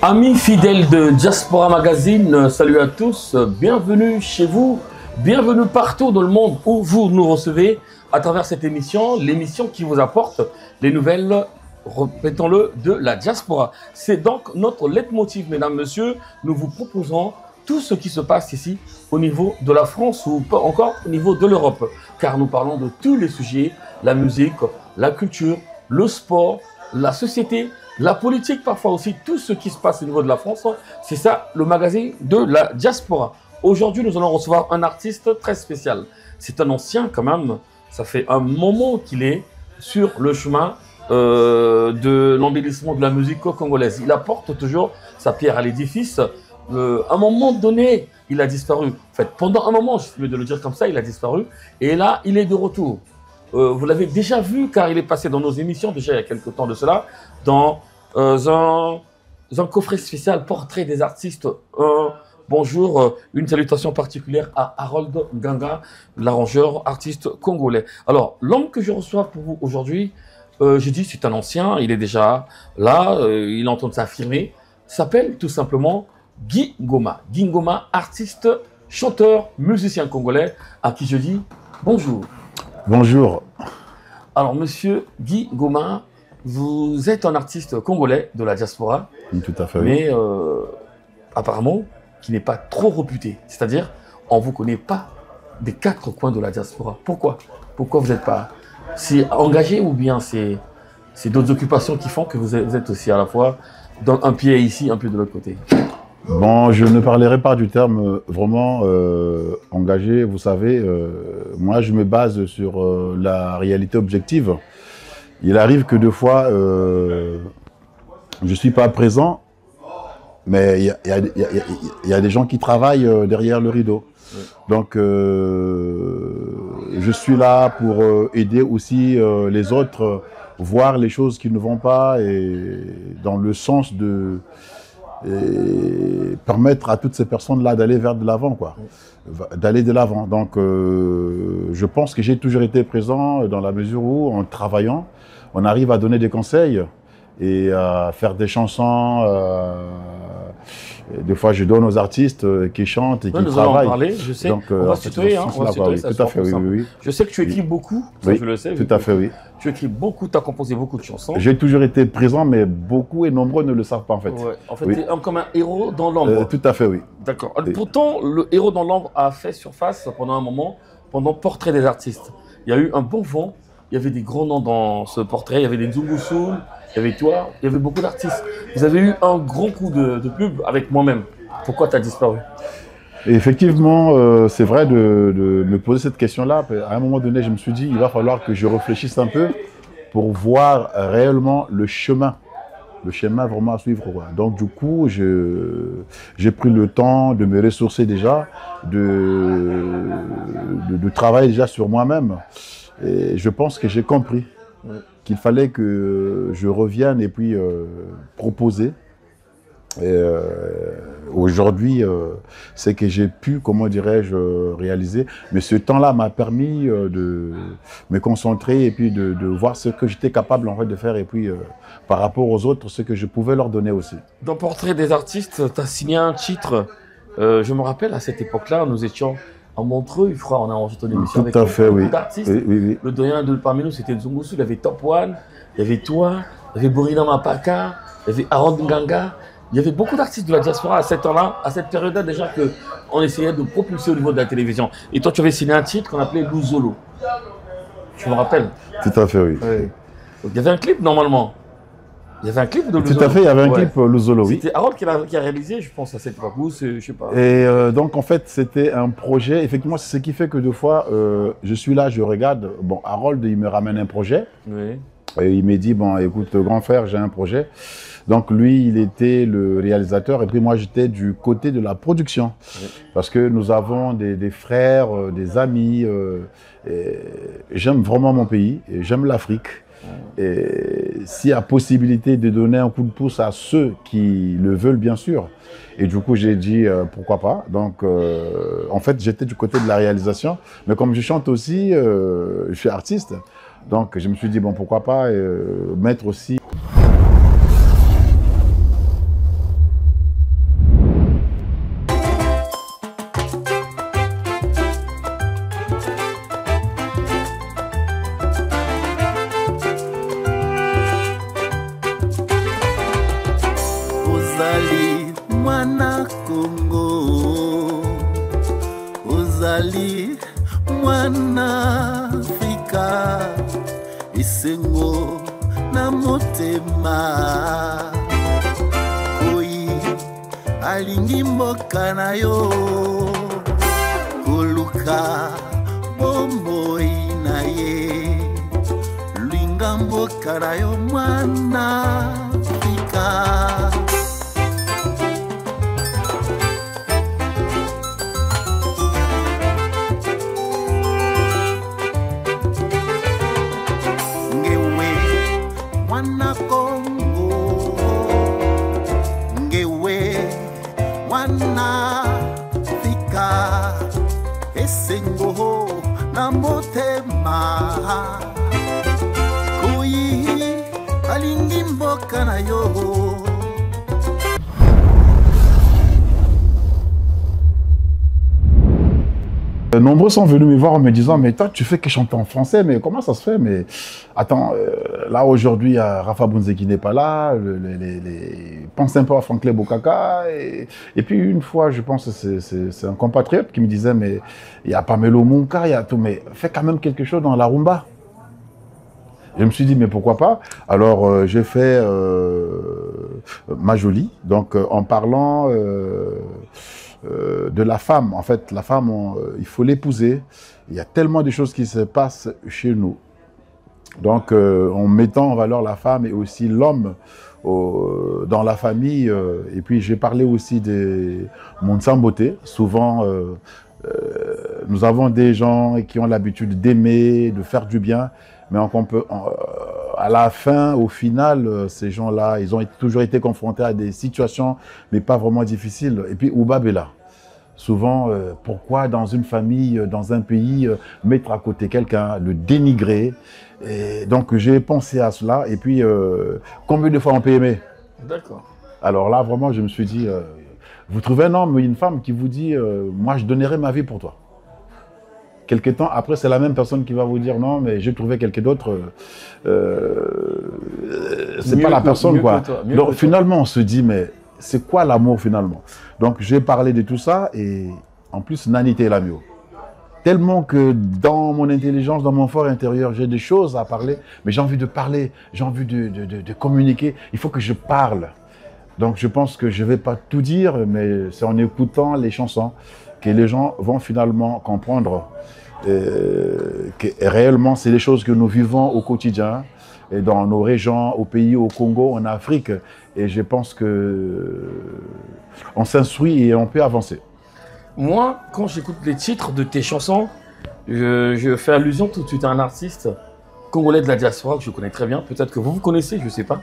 Amis fidèles de Diaspora Magazine, salut à tous, bienvenue chez vous, bienvenue partout dans le monde où vous nous recevez à travers cette émission, l'émission qui vous apporte les nouvelles, répétons-le, de la diaspora. C'est donc notre leitmotiv, mesdames, messieurs, nous vous proposons tout ce qui se passe ici au niveau de la France ou pas encore au niveau de l'Europe, car nous parlons de tous les sujets, la musique, la culture, le sport, la société, la politique parfois aussi, tout ce qui se passe au niveau de la France, c'est ça le magazine de la diaspora. Aujourd'hui, nous allons recevoir un artiste très spécial. C'est un ancien quand même, ça fait un moment qu'il est sur le chemin de l'embellissement de la musique congolaise. Il apporte toujours sa pierre à l'édifice. À un moment donné, il a disparu. En fait, pendant un moment, je suis mieux de le dire comme ça, il a disparu. Et là, il est de retour. Vous l'avez déjà vu car il est passé dans nos émissions déjà il y a quelques temps de cela, dans un coffret spécial portrait des artistes. Bonjour, une salutation particulière à Harold Nganga, l'arrangeur artiste congolais. Alors, l'homme que je reçois pour vous aujourd'hui, j'ai dit c'est un ancien, il est déjà là, il est en train de s'affirmer, s'appelle tout simplement Guy Ngoma. Guy Ngoma, artiste, chanteur, musicien congolais, à qui je dis bonjour. Bonjour. Alors, monsieur Guy Ngoma, vous êtes un artiste congolais de la diaspora. Tout à fait. Mais apparemment, qui n'est pas trop réputé. C'est-à-dire, on ne vous connaît pas des quatre coins de la diaspora. Pourquoi? Pourquoi vous n'êtes pas si engagé ou bien c'est d'autres occupations qui font que vous êtes aussi à la fois dans un pied ici, un pied de l'autre côté? Bon, je ne parlerai pas du terme vraiment engagé. Vous savez, moi, je me base sur la réalité objective. Il arrive que deux fois, je ne suis pas présent, mais il y a des gens qui travaillent derrière le rideau. Oui. Donc, je suis là pour aider aussi les autres, voir les choses qui ne vont pas et dans le sens de permettre à toutes ces personnes-là d'aller vers de l'avant, quoi. D'aller de l'avant. Donc, je pense que j'ai toujours été présent dans la mesure où, en travaillant, on arrive à donner des conseils et à faire des chansons. Des fois, je donne aux artistes qui chantent et qui nous travaillent. Allons en parler, je sais. Donc, on va se tutoyer, hein, on va se tutoyer, oui, tout à fait, oui. Je sais que tu écris beaucoup, ça, oui, je le sais. Tout à fait, oui. Tu écris beaucoup, tu as composé beaucoup de chansons. J'ai toujours été présent, mais beaucoup et nombreux ne le savent pas, en fait. Ouais. En fait, oui. tu es comme un héros dans l'ombre. Tout à fait, oui. D'accord. Pourtant, le héros dans l'ombre a fait surface pendant un moment, pendant Portrait des artistes. Il y a eu un bon vent, il y avait des grands noms dans ce portrait, il y avait des Nzungu Soul, il y avait toi, il y avait beaucoup d'artistes. Vous avez eu un grand coup de pub avec moi-même. Pourquoi tu as disparu? Et effectivement, c'est vrai de me poser cette question-là. À un moment donné, je me suis dit, il va falloir que je réfléchisse un peu pour voir réellement le chemin vraiment à suivre, quoi. Donc du coup, j'ai pris le temps de me ressourcer déjà, de travailler déjà sur moi-même. Et je pense que j'ai compris qu'il fallait que je revienne et puis proposer. Aujourd'hui, c'est que j'ai pu, comment dirais-je, réaliser. Mais ce temps-là m'a permis de me concentrer et puis de voir ce que j'étais capable en fait de faire et puis par rapport aux autres, ce que je pouvais leur donner aussi. Dans Portrait des artistes, tu as signé un titre. Je me rappelle, à cette époque-là, nous étions à Montreux, je crois, on a enregistré une émission avec beaucoup d'artistes. Oui. Le doyen parmi nous, c'était Nzungu Soul, il y avait Top One, il y avait toi, il y avait Borina Mapaka, il y avait Harold Nganga. Il y avait beaucoup d'artistes de la diaspora à cette temps-là, à cette période-là déjà qu'on essayait de propulser au niveau de la télévision. Et toi, tu avais signé un titre qu'on appelait Luzolo. Tu me rappelles? Tout à fait, oui. Donc, il y avait un clip normalement. Il y avait un clip de Luzolo. Tout à fait, il y avait un clip Luzolo, oui. C'était Harold qui a réalisé, je pense, à cette époque. Je sais pas. Et donc, en fait, c'était un projet. Effectivement, c'est ce qui fait que deux fois, je suis là, je regarde. Bon, Harold, il me ramène un projet. Oui. Et il m'a dit, bon, écoute, grand frère, j'ai un projet. Donc lui, il était le réalisateur et puis moi, j'étais du côté de la production. Oui. Parce que nous avons des frères, des amis. J'aime vraiment mon pays, j'aime l'Afrique. Oui. Et s'il y a possibilité de donner un coup de pouce à ceux qui le veulent, bien sûr. Et du coup, j'ai dit, pourquoi pas. Donc, en fait, j'étais du côté de la réalisation. Mais comme je chante aussi, je suis artiste. Donc, je me suis dit, bon, pourquoi pas mettre aussi mwana Afrika esengo na motema oyi alingi mboka na yo koluka bomoi na ye linga mboka na yo mwana Afrika. Mwana Kongo, ngewe mwana Afrika esengo na motema kuyi alingi mboka na yo. Nombreux sont venus me voir en me disant « Mais toi, tu fais que chanter en français, mais comment ça se fait ?» Mais attends, là aujourd'hui, il y a Rafa Bunze qui n'est pas là, pense un peu à Franklin Bokaka. Et puis une fois, je pense que c'est un compatriote qui me disait « Mais il y a Pamelo Munka, il y a tout, mais fais quand même quelque chose dans la rumba. » Je me suis dit « Mais pourquoi pas ?» Alors j'ai fait Ma Jolie, donc en parlant... de la femme. En fait, la femme, il faut l'épouser. Il y a tellement de choses qui se passent chez nous. Donc, en mettant en valeur la femme et aussi l'homme dans la famille. Et puis, j'ai parlé aussi de Monsamboté. Souvent, nous avons des gens qui ont l'habitude d'aimer, de faire du bien. Mais à la fin, au final, ces gens-là, ils ont toujours été confrontés à des situations, mais pas vraiment difficiles. Et puis, Oubabela. Souvent, pourquoi dans une famille, dans un pays, mettre à côté quelqu'un, le dénigrer? Et donc, j'ai pensé à cela. Et puis, combien de fois on peut aimer? D'accord. Alors là, vraiment, je me suis dit, vous trouvez un homme, une femme qui vous dit, moi, je donnerai ma vie pour toi. Quelque temps après, c'est la même personne qui va vous dire non, mais j'ai trouvé quelqu'un d'autre. C'est pas la personne, quoi. Donc finalement, on se dit, mais c'est quoi l'amour finalement? Donc j'ai parlé de tout ça et en plus, Nanité Lamio. Tellement que dans mon intelligence, dans mon fort intérieur, j'ai des choses à parler, mais j'ai envie de parler, j'ai envie de communiquer. Il faut que je parle. Donc je pense que je ne vais pas tout dire, mais c'est en écoutant les chansons que les gens vont finalement comprendre que réellement c'est les choses que nous vivons au quotidien et dans nos régions, au pays, au Congo, en Afrique. Et je pense que on s'instruit et on peut avancer. Moi, quand j'écoute les titres de tes chansons, je fais allusion tout de suite à un artiste congolais de la diaspora que je connais très bien. Peut-être que vous connaissez, je ne sais pas.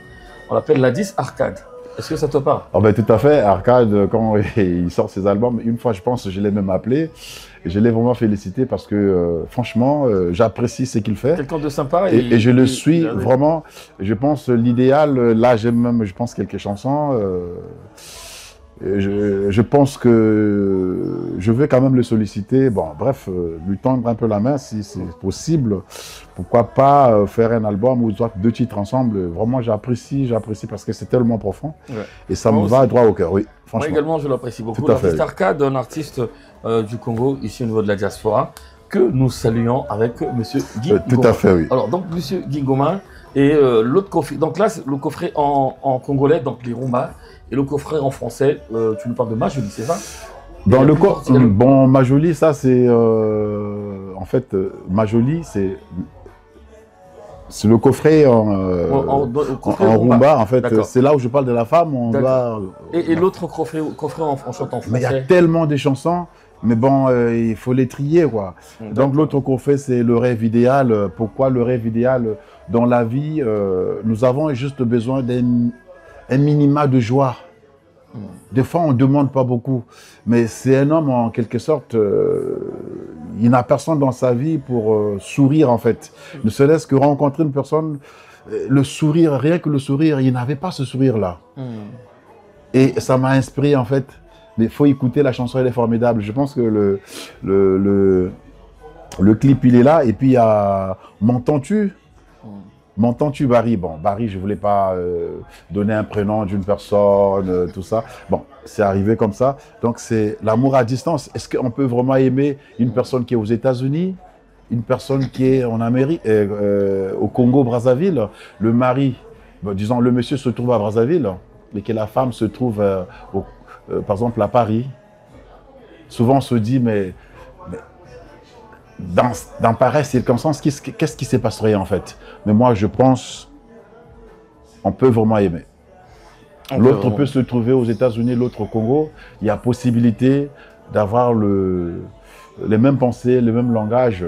On l'appelle Ladis Arcade. Est-ce que ça te parle? Oh ben, tout à fait. Arcade, quand il sort ses albums, une fois, je pense que je l'ai même appelé. Et je l'ai vraiment félicité parce que, franchement, j'apprécie ce qu'il fait. Quelqu'un de sympa. Et je le suis vraiment. Je pense l'idéal, là, j'aime même, je pense, quelques chansons. Je pense que je vais quand même le solliciter. Bon, bref, lui tendre un peu la main si c'est possible. Pourquoi pas faire un album ou deux titres ensemble. Vraiment, j'apprécie parce que c'est tellement profond. Ouais. Et ça me va droit au cœur, oui. Moi également, je l'apprécie beaucoup. L'artiste Arcade, un artiste du Congo, ici au niveau de la diaspora, que nous saluons avec Monsieur Guy Ngoma. Tout à fait, oui. Alors, donc, Monsieur Guy Ngoma et l'autre coffret. Donc là, le coffret en congolais, donc les rumbas. Et le coffret en français, tu nous parles de Ma Jolie, c'est ça? Dans le coffret, bon, Ma Jolie, ça c'est... en fait, Ma Jolie, c'est le coffret en rumba, en fait. C'est là où je parle de la femme. On doit, et l'autre coffret en chantant français? Mais il y a tellement de chansons, mais bon, il faut les trier, quoi. Donc l'autre coffret, c'est le rêve idéal. Pourquoi le rêve idéal? Dans la vie, nous avons juste besoin un minima de joie. Des fois, on ne demande pas beaucoup. Mais c'est un homme, en quelque sorte, il n'a personne dans sa vie pour sourire, en fait. Ne serait-ce que rencontrer une personne, le sourire, rien que le sourire, il n'avait pas ce sourire-là. Et ça m'a inspiré, en fait. Mais il faut écouter la chanson, elle est formidable. Je pense que le clip, il est là. Et puis, il y a M'entends-tu? M'entends-tu, Barry? Bon, Barry, je ne voulais pas donner un prénom d'une personne, tout ça. Bon, c'est arrivé comme ça. Donc, c'est l'amour à distance. Est-ce qu'on peut vraiment aimer une personne qui est aux États-Unis, une personne qui est en Amérique, au Congo-Brazzaville, le mari, disons le monsieur se trouve à Brazzaville, et que la femme se trouve, par exemple, à Paris, souvent on se dit, mais dans pareille circonstance, qu'est-ce qui s'est passé en fait? Mais moi, je pense on peut vraiment aimer. L'autre peut se trouver aux États-Unis, l'autre au Congo. Il y a possibilité d'avoir les mêmes pensées, le même langage.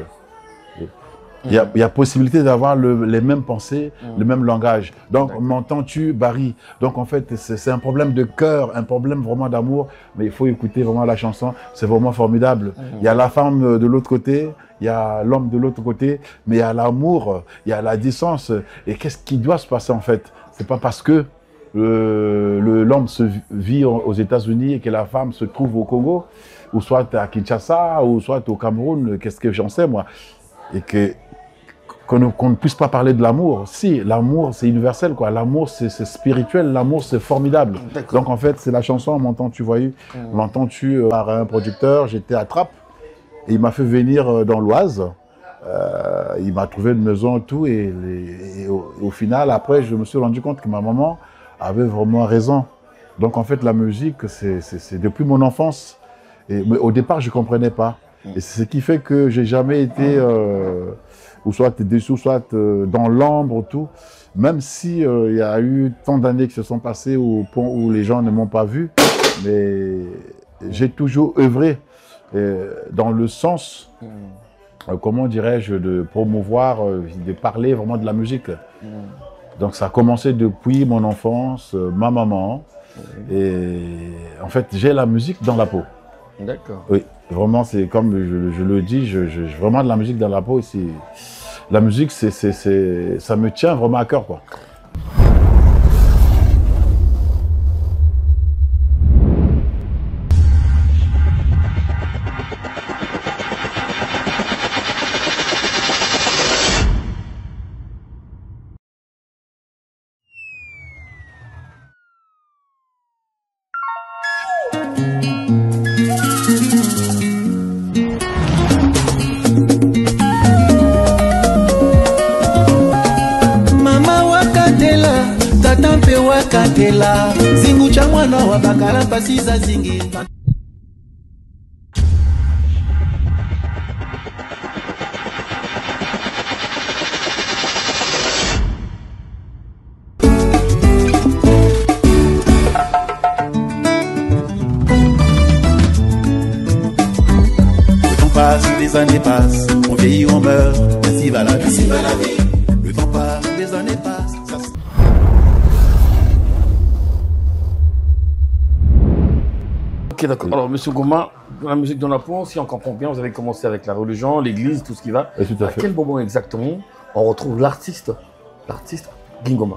Il y a possibilité d'avoir les mêmes pensées, le même langage. Donc, m'entends-tu, Barry? Donc, en fait, c'est un problème de cœur, un problème vraiment d'amour. Mais il faut écouter vraiment la chanson. C'est vraiment formidable. Il y a la femme de l'autre côté, il y a l'homme de l'autre côté, mais il y a l'amour, il y a la distance. Et qu'est-ce qui doit se passer, en fait? C'est pas parce que l'homme se vit aux États-Unis et que la femme se trouve au Congo, ou soit à Kinshasa, ou soit au Cameroun, qu'est-ce que j'en sais, moi? Et qu'on ne puisse pas parler de l'amour. Si, l'amour, c'est universel, quoi. L'amour, c'est spirituel. L'amour, c'est formidable. Donc, en fait, c'est la chanson « M'entends-tu, voyou ?» M'entends-tu par un producteur. J'étais à Trappes. Et il m'a fait venir dans l'Oise. Il m'a trouvé une maison et tout. Et au final, après, je me suis rendu compte que ma maman avait vraiment raison. Donc, en fait, la musique, c'est depuis mon enfance. Mais au départ, je ne comprenais pas. Et c'est ce qui fait que j'ai jamais été ou soit déçu, soit dans l'ombre, tout. Même si il y a eu tant d'années qui se sont passées au point où les gens ne m'ont pas vu, mais j'ai toujours œuvré dans le sens, comment dirais-je, de promouvoir, de parler vraiment de la musique. Donc ça a commencé depuis mon enfance, ma maman. Et en fait, j'ai la musique dans la peau. D'accord. Oui, vraiment, c'est comme je le dis, j'ai vraiment de la musique dans la peau ici. La musique, ça me tient vraiment à cœur, quoi. Katela zingu cha mwana wa bakala pasiza zingi Le temps passe, les années passent, on vieillit, on meurt, ainsi va la vie, ainsi va la vie. Le temps passe, les années passent. Ok, d'accord. Alors, Monsieur Goma, dans la musique dans la peau, si on comprend bien, vous avez commencé avec la religion, l'église, tout ce qui va. Et tout à fait. Quel moment exactement on retrouve l'artiste Gingoma?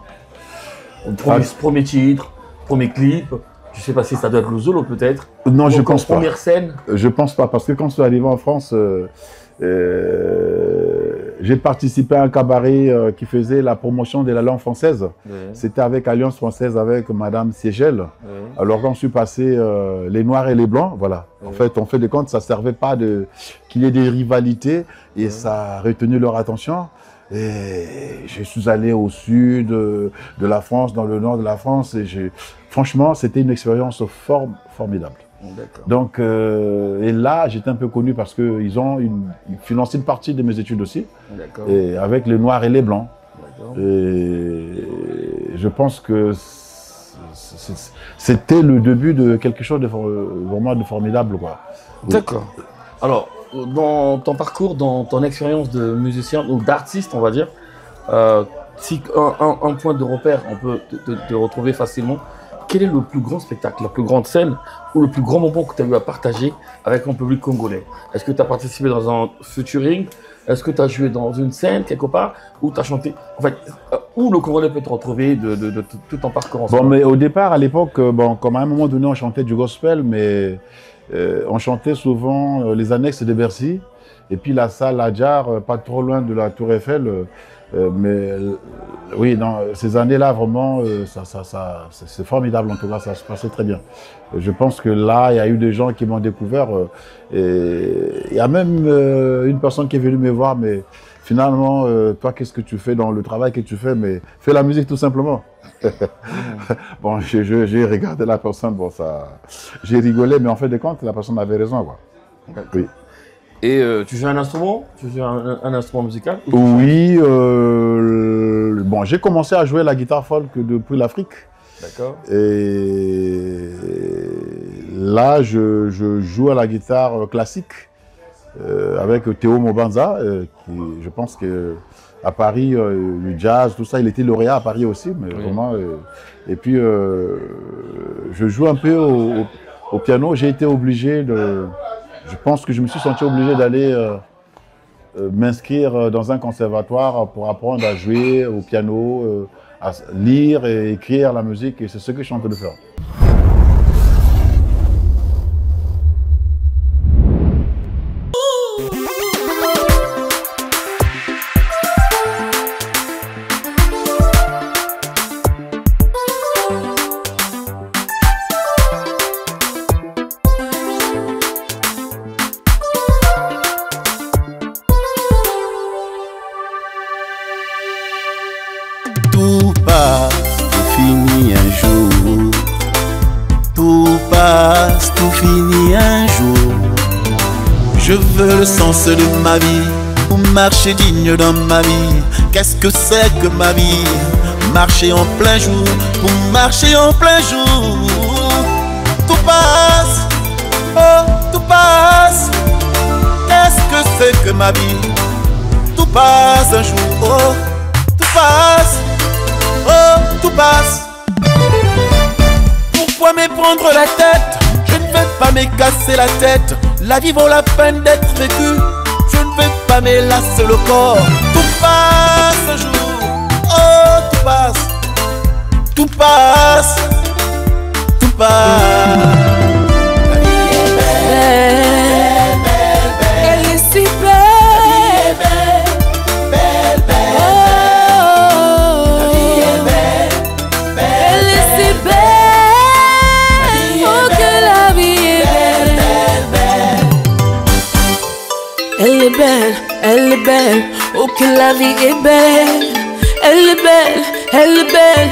Premier titre, premier clip, je ne sais pas si ça doit être le Zolo peut-être. Non, je pense pas. Première scène. Je pense pas, parce que quand je suis arrivé en France, j'ai participé à un cabaret qui faisait la promotion de la langue française. Oui. C'était avec Alliance Française, avec Madame Siegel. Oui. Alors quand je suis passé, les Noirs et les Blancs, voilà. Oui. En fait, on fait des comptes, ça ne servait pas qu'il y ait des rivalités et ça a retenu leur attention. Et je suis allé au sud de la France, dans le nord de la France. Et franchement, c'était une expérience formidable. Donc, et là, j'étais un peu connu parce qu'ils ils financé une partie de mes études aussi, et avec les Noirs et les Blancs. Et je pense que c'était le début de quelque chose de vraiment de formidable, quoi. D'accord. Alors, dans ton parcours, dans ton expérience de musicien ou d'artiste, on va dire, si un point de repère, on peut te retrouver facilement. Quel est le plus grand spectacle, la plus grande scène ou le plus grand moment que tu as eu à partager avec un public congolais? Est-ce que tu as participé dans un featuring? Est-ce que tu as joué dans une scène quelque part? Ou tu as chanté? En fait, où le Congolais peut te retrouver de tout ton parcours ensemble? Bon, mais au départ, à l'époque, bon, comme à un moment donné, on chantait du gospel, mais on chantait souvent les annexes de Bercy. Et puis la salle Adjar, pas trop loin de la Tour Eiffel. Mais Oui, dans ces années-là, vraiment, c'est formidable en tout cas, ça se passait très bien. Je pense que là, il y a eu des gens qui m'ont découvert. Et il y a même une personne qui est venue me voir, mais finalement, toi, qu'est-ce que tu fais dans le travail que tu fais? Mais fais la musique tout simplement. Bon, j'ai regardé la personne, bon, ça, j'ai rigolé, mais en fait de compte, la personne avait raison, quoi. Oui. Et tu joues un instrument? Tu joues un instrument musical? Oui, bon, j'ai commencé à jouer la guitare folk depuis l'Afrique. D'accord. Et là, je joue à la guitare classique avec Théo Mobanza, qui, je pense que à Paris, le jazz, tout ça, il était lauréat à Paris aussi, mais oui. Vraiment. Et puis, je joue un peu au piano. J'ai été obligé de... Je pense que je me suis senti obligé d'aller m'inscrire dans un conservatoire pour apprendre à jouer au piano, à lire et écrire la musique, et c'est ce que je suis en train de faire. Tout finit un jour. Je veux le sens de ma vie, pour marcher digne dans ma vie. Qu'est-ce que c'est que ma vie? Marcher en plein jour, pour marcher en plein jour. Tout passe, oh, tout passe. Qu'est-ce que c'est que ma vie? Tout passe un jour, oh, tout passe, oh, tout passe. Pourquoi me prendre la tête? Je ne vais pas me casser la tête. La vie vaut la peine d'être vécue. Je ne vais pas me lasser le corps. Tout passe un jour. Oh, tout passe. Tout passe. Tout passe. La vie est belle, belle, belle, belle. Elle est si belle. La vie est belle, belle, belle. Oh, la vie est belle, belle. Elle est si belle. Elle est belle, oh que la vie est belle. Elle est belle, elle est belle.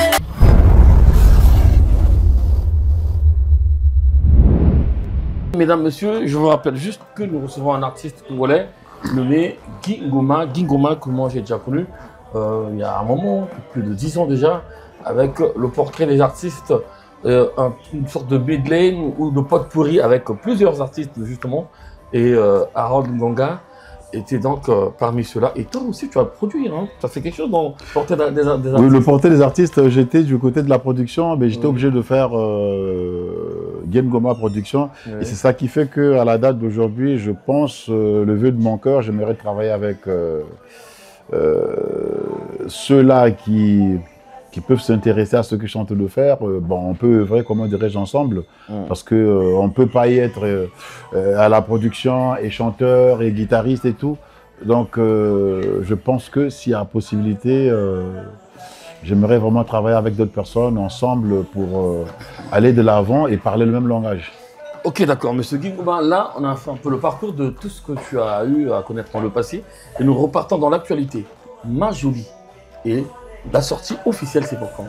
Mesdames, Messieurs, je vous rappelle juste que nous recevons un artiste congolais nommé Guy Ngoma. Guy Ngoma, que moi j'ai déjà connu il y a un moment, plus de 10 ans déjà, avec le portrait des artistes, une sorte de medley ou de pot-pourri avec plusieurs artistes justement. Et Harold Ngonga était donc parmi ceux-là. Et toi aussi, tu as produit, hein? Tu as fait quelque chose dans le portrait des artistes? Oui, le portrait des artistes, j'étais du côté de la production, mais j'étais obligé de faire Guy Ngoma Production. Oui. Et c'est ça qui fait qu'à la date d'aujourd'hui, je pense, le vœu de mon cœur, j'aimerais travailler avec ceux-là qui peuvent s'intéresser à ce que je suis en train de faire. Bon, on peut œuvrer, comment dirais-je, ensemble, parce que on ne peut pas y être à la production et chanteur et guitariste et tout. Donc, je pense que s'il y a possibilité, j'aimerais vraiment travailler avec d'autres personnes ensemble pour aller de l'avant et parler le même langage. Ok, d'accord, monsieur Guy Ngoma, là, on a fait un peu le parcours de tout ce que tu as eu à connaître dans le passé, et nous repartons dans l'actualité. Ma Jolie et la sortie officielle, c'est pour quand?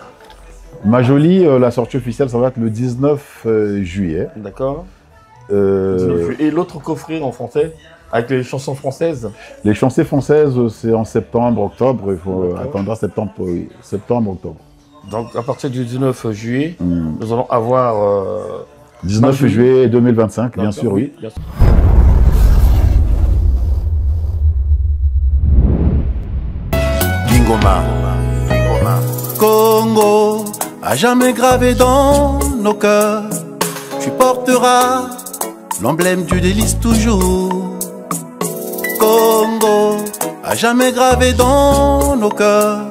Ma Jolie, la sortie officielle, ça va être le 19 juillet. D'accord. Et l'autre coffret en français, avec les chansons françaises? Les chansons françaises, c'est en septembre, octobre. Il faut attendre septembre, oui. Septembre, octobre. Donc, à partir du 19 juillet, nous allons avoir... 19 juillet 2025, bien sûr, oui. Bien sûr. Ngoma. Congo, à jamais gravé dans nos cœurs, tu porteras l'emblème du délice toujours. Congo, à jamais gravé dans nos cœurs,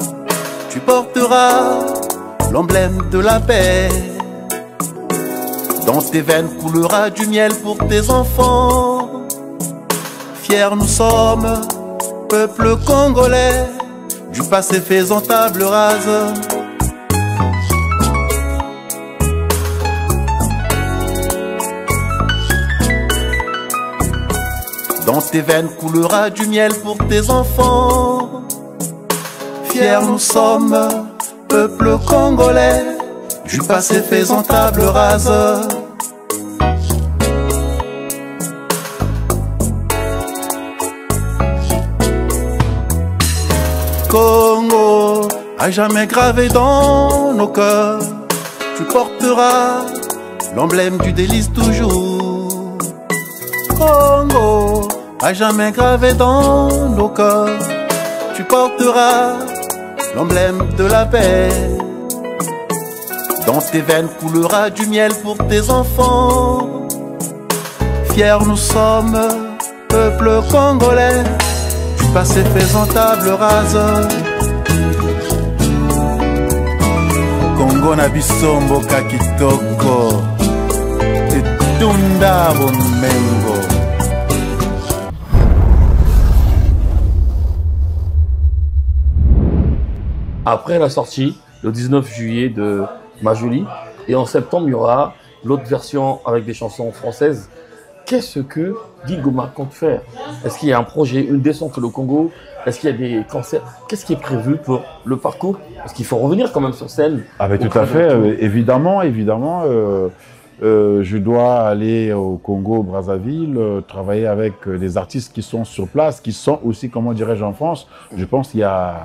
tu porteras l'emblème de la paix. Dans tes veines coulera du miel pour tes enfants. Fiers nous sommes, peuple congolais, du passé faisant table rase. Dans tes veines coulera du miel pour tes enfants. Fiers nous sommes, peuple congolais, du passé faisant table rase. Congo, à jamais gravé dans nos cœurs, tu porteras l'emblème du délice toujours. Congo, à jamais gravé dans nos cœurs, tu porteras l'emblème de la paix. Dans tes veines coulera du miel pour tes enfants. Fiers nous sommes, peuple congolais, du passé faisant table rase. Congo na biso mboka kitoko, etunda bomengo. Après la sortie, le 19 juillet de Ma Jolie, et en septembre, il y aura l'autre version avec des chansons françaises. Qu'est-ce que Guy Ngoma compte faire? Est-ce qu'il y a un projet, une descente au Congo? Est-ce qu'il y a des concerts? Qu'est-ce qui est prévu pour le parcours? Parce qu'il faut revenir quand même sur scène. Ah ben, tout à fait, évidemment. Je dois aller au Congo, Brazzaville, travailler avec des artistes qui sont sur place, qui sont aussi, comment dirais-je, en France. Je pense qu'il y a...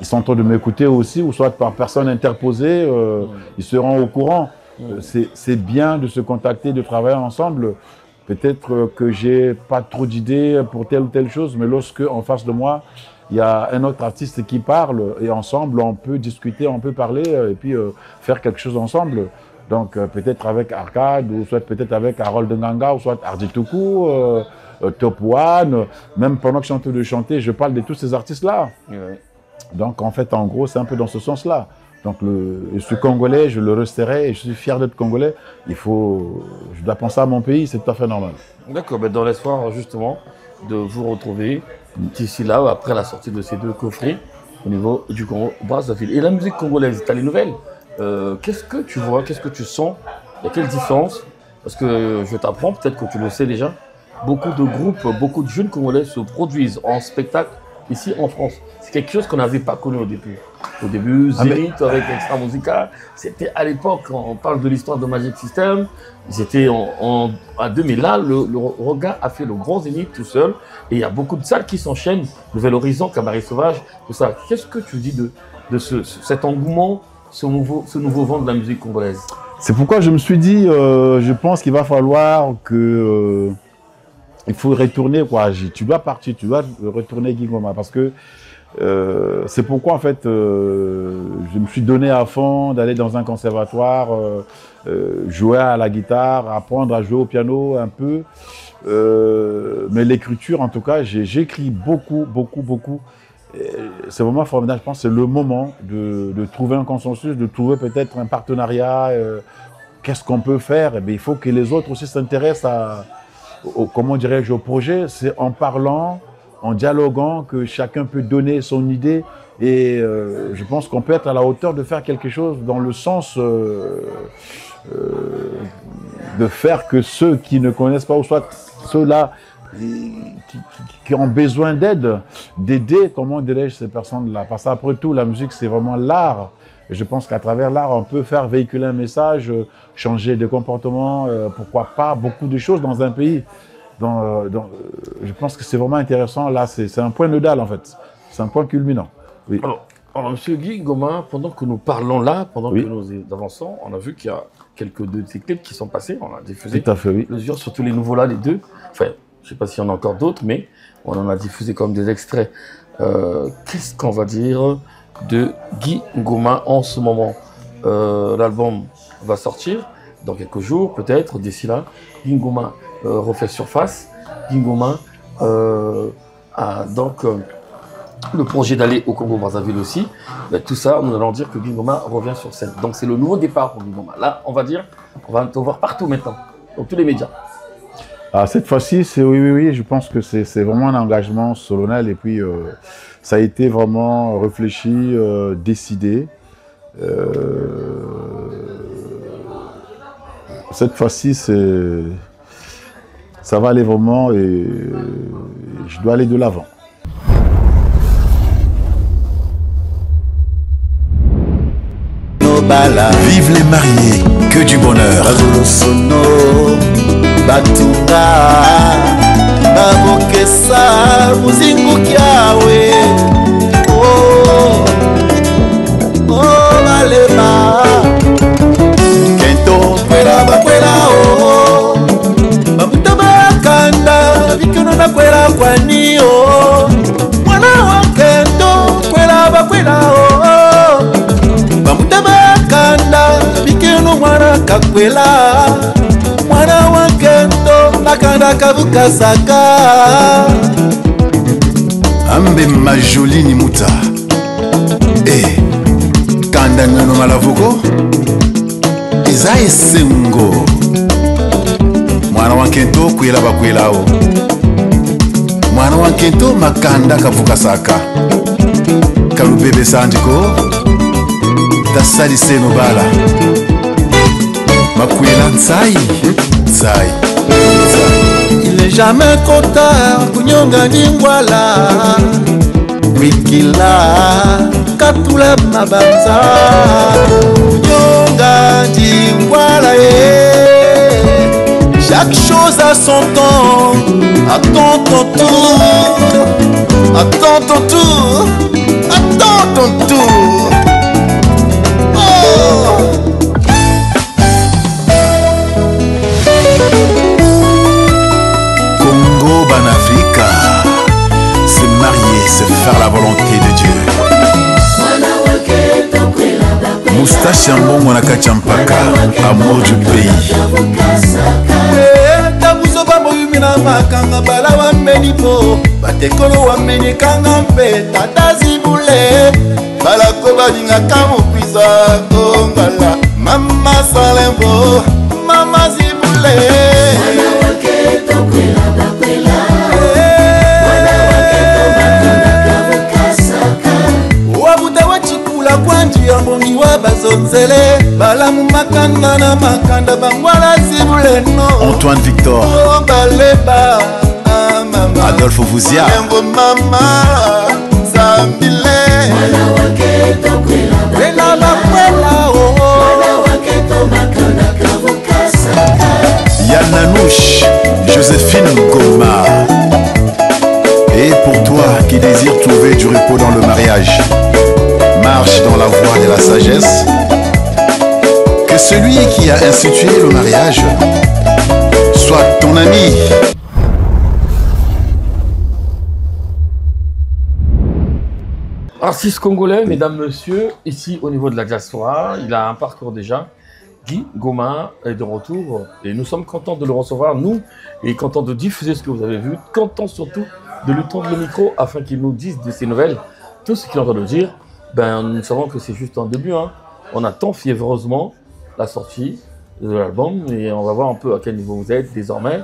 ils sont en train de m'écouter aussi, ou soit par personne interposée, ils seront au courant. C'est bien de se contacter, de travailler ensemble. Peut-être que j'ai pas trop d'idées pour telle ou telle chose, mais lorsque en face de moi, il y a un autre artiste qui parle, et ensemble, on peut discuter, on peut parler, et puis faire quelque chose ensemble. Donc peut-être avec Arcade, ou soit peut-être avec Harold Nganga, ou soit Ardituku, Top One. Même pendant que je suis en train de chanter, je parle de tous ces artistes-là. Ouais. Donc en fait, en gros, c'est un peu dans ce sens-là. Donc je suis congolais, je le resterai, et je suis fier d'être congolais. Je dois penser à mon pays, c'est tout à fait normal. D'accord, ben dans l'espoir justement de vous retrouver d'ici là, après la sortie de ces deux coffrets au niveau du Congo Brazzaville. Et la musique congolaise, tu as les nouvelles? Qu'est-ce que tu vois, qu'est-ce que tu sens? Il y a quelle différence? Parce que je t'apprends, peut-être que tu le sais déjà, beaucoup de groupes, beaucoup de jeunes Congolais se produisent en spectacle ici en France. C'est quelque chose qu'on n'avait pas connu au début. Au début, Zénith avec Extra Musica, c'était à l'époque, on parle de l'histoire de Magic System, c'était à 2000. Là, le regard a fait le grand Zénith tout seul, et il y a beaucoup de salles qui s'enchaînent, Nouvel Horizon, Cabaret Sauvage, tout ça. Qu'est-ce que tu dis de cet engouement, ce nouveau vent de la musique congolaise? C'est pourquoi je me suis dit, je pense qu'il va falloir que... il faut retourner, quoi. Tu dois partir, tu dois retourner Guy Ngoma, parce que c'est pourquoi en fait je me suis donné à fond d'aller dans un conservatoire, jouer à la guitare, apprendre à jouer au piano un peu, mais l'écriture en tout cas, j'écris beaucoup. C'est vraiment formidable, je pense que c'est le moment de trouver un consensus, de trouver peut-être un partenariat. Qu'est-ce qu'on peut faire? Eh bien, il faut que les autres aussi s'intéressent comment dirais-je, au projet. C'est en parlant, en dialoguant que chacun peut donner son idée, et je pense qu'on peut être à la hauteur de faire quelque chose dans le sens de faire que ceux qui ne connaissent pas, ou soit ceux-là qui ont besoin d'aide, d'aider, comment dirais-je, ces personnes-là. Parce qu'après tout, la musique, c'est vraiment l'art. Et je pense qu'à travers l'art, on peut faire véhiculer un message, changer de comportement, pourquoi pas, beaucoup de choses dans un pays. Je pense que c'est vraiment intéressant. Là, c'est un point nodal, en fait. C'est un point culminant. Oui. Alors, M. Guy Ngoma, pendant que nous parlons là, pendant que nous avançons, on a vu qu'il y a quelques de ces clips qui sont passés. On a diffusé plusieurs, surtout les nouveaux là, les deux. Enfin, je ne sais pas s'il y en a encore d'autres, mais on en a diffusé comme des extraits. Qu'est-ce qu'on va dire de Guy Ngoma en ce moment? L'album va sortir dans quelques jours, peut-être, d'ici là. Guy Ngoma refait surface. Guy Ngoma a donc le projet d'aller au Congo-Brazzaville aussi. Mais tout ça, nous allons dire que Guy Ngoma revient sur scène. Donc c'est le nouveau départ pour Guy Ngoma. Là, on va dire, on va te voir partout maintenant, dans tous les médias. Ah, cette fois-ci, oui, je pense que c'est vraiment un engagement solennel, et puis Ça a été vraiment réfléchi, décidé. Cette fois-ci, ça va aller vraiment et je dois aller de l'avant. Vive les mariés, que du bonheur. Kakwela mwana wa kento makanda kavuka saka Ambe majolini muta kanda nano malavuko eza esengo mwana wa kento kwela bakwelao mwana wa kento makanda kavuka saka kalubebe sandiko tasali seno bala Makwela Nzai. Il n'est jamais trop tard kunyonga ndingwala wikila katula mabanza kunyonga ndingwala chaque chose a son temps. Attends ton tour. Attends ton tour. Attends ton tour. Oh. Africa, se marier, c'est faire la volonté de Dieu. Moustache en bon monaka champaka, amour du pays. Tabuzo bamoyumina makanga bala wa menipo, batekolo wa menikanga mpe tata zibule, bala ko balinga kamo pisa kongala, mama salembo, mama zibule. Antoine Victor, Adolphe Vouzia, Yananouche, Joséphine Goma. Et pour toi qui désires trouver du repos dans le mariage, marche dans la voie de la sagesse. Que celui qui a institué le mariage soit ton ami. Artiste congolais, mesdames, messieurs, ici au niveau de la diaspora, il a un parcours déjà. Guy Goma est de retour et nous sommes contents de le recevoir, nous, et contents de diffuser ce que vous avez vu, contents surtout de lui tendre le micro afin qu'il nous dise de ses nouvelles. Tout ce qu'il est en train de dire, ben, nous savons que c'est juste un début. Hein. On attend fiévreusement la sortie de l'album et on va voir un peu à quel niveau vous êtes désormais.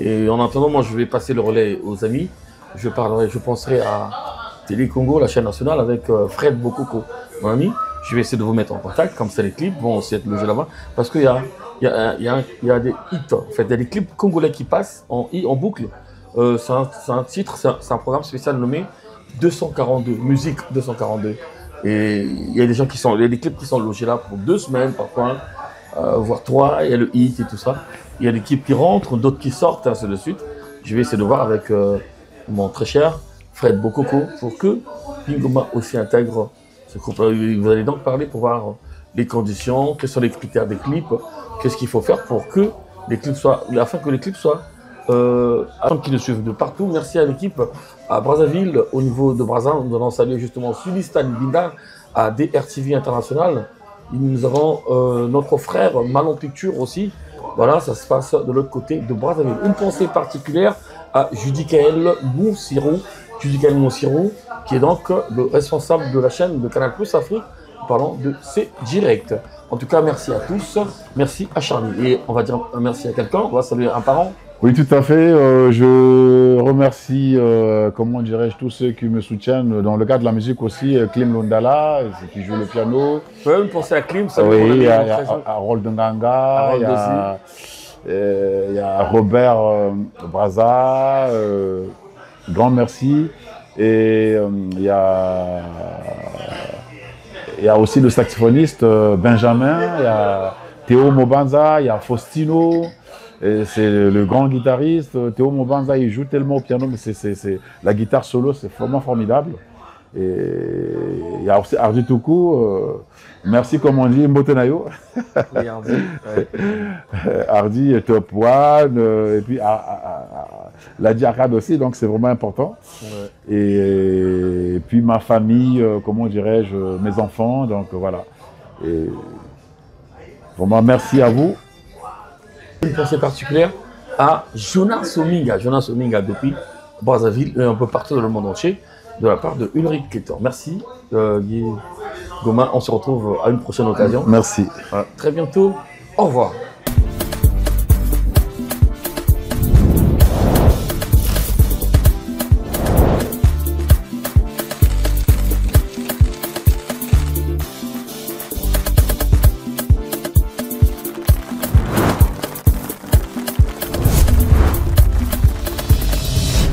Et en attendant, moi je vais passer le relais aux amis. Je penserai à Télé Congo, la chaîne nationale, avec Fred Bokoko, mon ami. Je vais essayer de vous mettre en contact, comme ça les clips vont aussi être logés là-bas. Parce qu'il y a des hits, en fait, il y a des clips congolais qui passent en boucle. C'est un titre, c'est un programme spécial nommé 242, musique 242. Et il y a des gens il y a des clips qui sont logés là pour 2 semaines parfois, voire 3, il y a le hit et tout ça. Il y a des clips qui rentrent, d'autres qui sortent, ainsi de suite. Je vais essayer de voir avec mon très cher Fred Bokoko pour que Pingoma aussi intègre ce groupe. Vous allez donc parler pour voir les conditions, quels sont les critères des clips, qu'est-ce qu'il faut faire pour que les clips soient, afin que les clips soient afin qu'ils nous suivent de partout. Merci à l'équipe à Brazzaville, au niveau de Brazza. Nous allons saluer justement Sulistan Binda à DRTV International. Nous avons notre frère Malon Picture aussi. Voilà, ça se passe de l'autre côté de Brazzaville. Une pensée particulière à Judicaël Moussirou, qui est donc le responsable de la chaîne de Canal Plus Afrique, parlant de ces directs. En tout cas, merci à tous. Merci à Charlie. Et on va dire merci à quelqu'un. On va saluer un parent Oui, tout à fait. Je remercie, comment dirais-je, tous ceux qui me soutiennent dans le cadre de la musique aussi. Klim Londala, qui joue le piano. Vous pouvez me penser à Klim, ça. Oui, il y a Harold Nganga, il y a Robert Braza, grand merci. Et il y a aussi le saxophoniste Benjamin, il y a Théo Mobanza, il y a Faustino. C'est le grand guitariste. Théo Mobanza, il joue tellement au piano, mais la guitare solo, c'est vraiment formidable. Et il y a aussi Ardi Toukou. Merci, comme on dit, Mbotenayo. Oui, Ardi. Ouais. Ardi est top one. Et puis Ladi Akad aussi, donc c'est vraiment important. Ouais. Et puis ma famille, comment dirais-je, mes enfants, donc voilà. Et vraiment, merci à vous. Une pensée particulière à Jonas Ominga. Jonas Ominga depuis Brazzaville et un peu partout dans le monde entier, de la part de Ulrich Ketor. Merci Guy Goma, on se retrouve à une prochaine occasion. Merci. Très bientôt, au revoir.